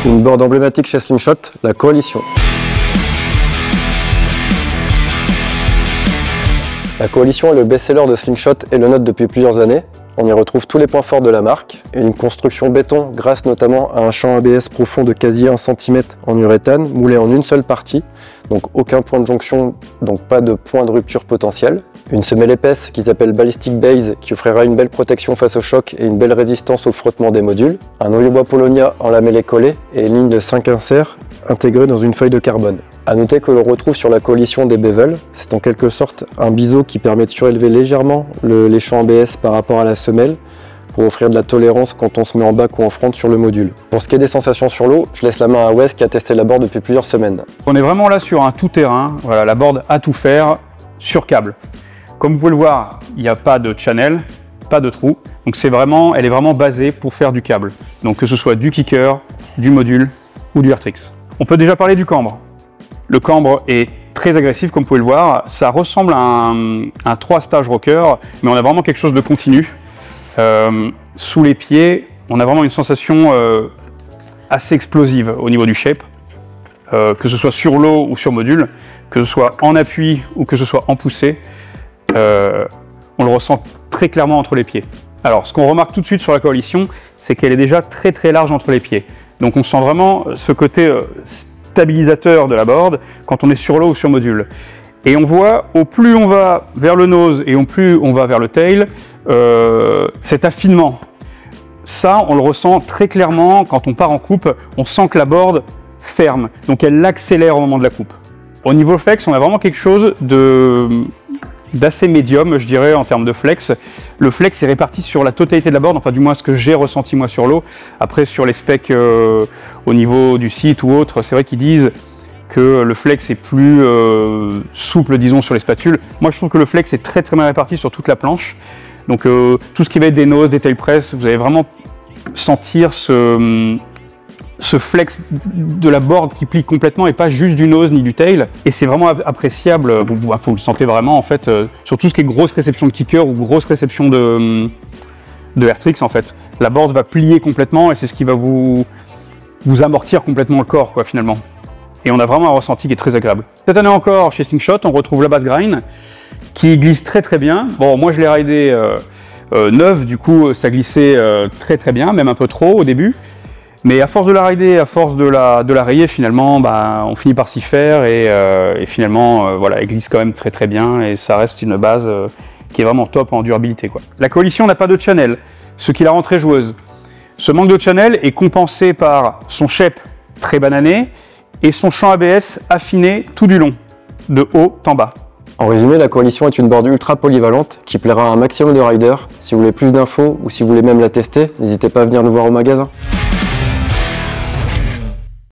Une board emblématique chez Slingshot, la Coalition. La Coalition est le best-seller de Slingshot et le note depuis plusieurs années. On y retrouve tous les points forts de la marque, une construction béton grâce notamment à un champ ABS profond de quasi 1 cm en uréthane, moulé en une seule partie, donc aucun point de jonction, donc pas de point de rupture potentiel. Une semelle épaisse qui s'appelle Ballistic Base qui offrira une belle protection face au choc et une belle résistance au frottement des modules. Un noyau bois Polonia en lamellé collé et une ligne de 5 inserts intégrée dans une feuille de carbone. A noter que l'on retrouve sur la Coalition des bevels, c'est en quelque sorte un biseau qui permet de surélever légèrement les champs ABS par rapport à la semelle pour offrir de la tolérance quand on se met en back ou en front sur le module. Pour ce qui est des sensations sur l'eau, je laisse la main à Wes qui a testé la board depuis plusieurs semaines. On est vraiment là sur un tout-terrain, voilà, la board à tout faire sur câble. Comme vous pouvez le voir, il n'y a pas de channel, pas de trou, donc elle est vraiment basée pour faire du câble. Donc que ce soit du kicker, du module ou du Airtrix. On peut déjà parler du cambre. Le cambre est très agressif, comme vous pouvez le voir. Ça ressemble à un 3 stage rocker, mais on a vraiment quelque chose de continu. Sous les pieds, on a vraiment une sensation assez explosive au niveau du shape, que ce soit sur l'eau ou sur module, que ce soit en appui ou que ce soit en poussée. On le ressent très clairement entre les pieds. Alors, ce qu'on remarque tout de suite sur la Coalition, c'est qu'elle est déjà très très large entre les pieds. Donc on sent vraiment ce côté stabilisateur de la board quand on est sur l'eau ou sur module. Et on voit, au plus on va vers le nose et au plus on va vers le tail, cet affinement. Ça, on le ressent très clairement quand on part en coupe, on sent que la board ferme, donc elle l'accélère au moment de la coupe. Au niveau flex, on a vraiment quelque chose d'assez médium, je dirais, en termes de flex. Le flex est réparti sur la totalité de la board, enfin du moins ce que j'ai ressenti moi sur l'eau. Après sur les specs au niveau du site ou autre, c'est vrai qu'ils disent que le flex est plus souple, disons, sur les spatules. Moi je trouve que le flex est très très bien réparti sur toute la planche. Donc tout ce qui va être des noses, des tail press, vous allez vraiment sentir ce flex de la board qui plie complètement et pas juste du nose ni du tail. Et c'est vraiment appréciable, vous le sentez vraiment en fait, sur tout ce qui est grosse réception de kicker ou grosse réception de Airtrix en fait. La board va plier complètement et c'est ce qui va vous amortir complètement le corps quoi finalement. Et on a vraiment un ressenti qui est très agréable. Cette année encore chez Slingshot, on retrouve la base grind qui glisse très très bien. Bon, moi je l'ai ridé neuve, du coup ça glissait très très bien, même un peu trop au début. Mais à force de la rider, à force de la rayer, finalement, bah, on finit par s'y faire et finalement, voilà, elle glisse quand même très très bien et ça reste une base qui est vraiment top en durabilité, quoi. La Coalition n'a pas de channel, ce qui la rend très joueuse. Ce manque de channel est compensé par son shape très banané et son champ ABS affiné tout du long, de haut en bas. En résumé, la Coalition est une board ultra polyvalente qui plaira à un maximum de riders. Si vous voulez plus d'infos ou si vous voulez même la tester, n'hésitez pas à venir nous voir au magasin.